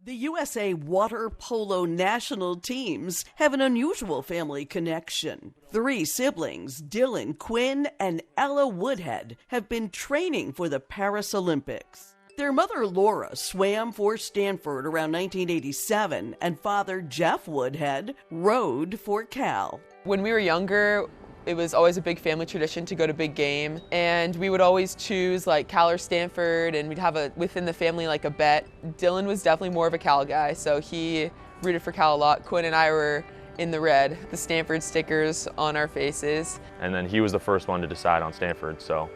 The USA water polo national teams have an unusual family connection. Three siblings, Dylan, Quinn, and Ella Woodhead, have been training for the Paris Olympics. Their mother, Laura, swam for Stanford around 1987, and father, Jeff Woodhead, rowed for Cal. When we were younger, it was always a big family tradition to go to big game, and we would always choose like Cal or Stanford, and we'd have within the family like a bet. Dylan was definitely more of a Cal guy, so he rooted for Cal a lot. Quinn and I were in the red, the Stanford stickers on our faces. And then he was the first one to decide on Stanford, so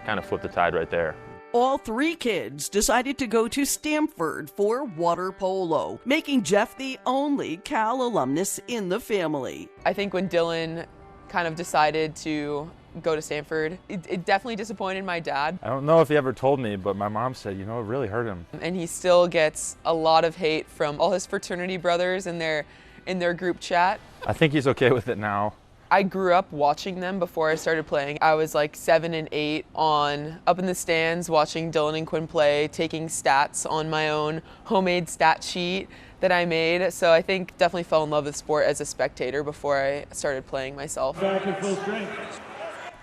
kind of flipped the tide right there. All three kids decided to go to Stanford for water polo, making Jeff the only Cal alumnus in the family. I think when Dylan kind of decided to go to Stanford, it definitely disappointed my dad. I don't know if he ever told me, but my mom said, it really hurt him. And he still gets a lot of hate from all his fraternity brothers in their group chat. I think he's okay with it now. I grew up watching them before I started playing. I was like 7 and 8 up in the stands watching Dylan and Quinn play, taking stats on my own homemade stat sheet that I made. So I think definitely fell in love with sport as a spectator before I started playing myself. Back at full strength.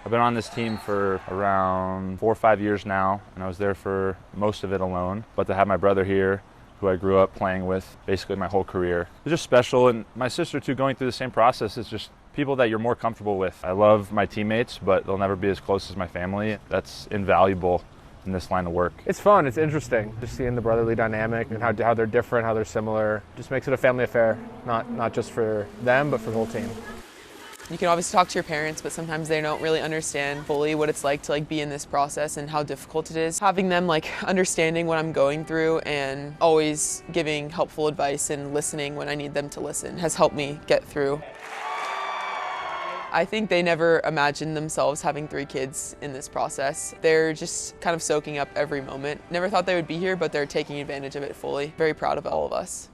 I've been on this team for around 4 or 5 years now, and I was there for most of it alone. But to have my brother here, who I grew up playing with basically my whole career, it was just special. And my sister too, going through the same process. It's just people that you're more comfortable with. I love my teammates, but they'll never be as close as my family. That's invaluable in this line of work. It's fun, it's interesting, just seeing the brotherly dynamic and how they're different, how they're similar. Just makes it a family affair, not just for them, but for the whole team. You can obviously talk to your parents, but sometimes they don't really understand fully what it's like to be in this process and how difficult it is. Having them understanding what I'm going through and always giving helpful advice and listening when I need them to listen has helped me get through. I think they never imagined themselves having 3 kids in this process. They're just kind of soaking up every moment. Never thought they would be here, but they're taking advantage of it fully. Very proud of all of us.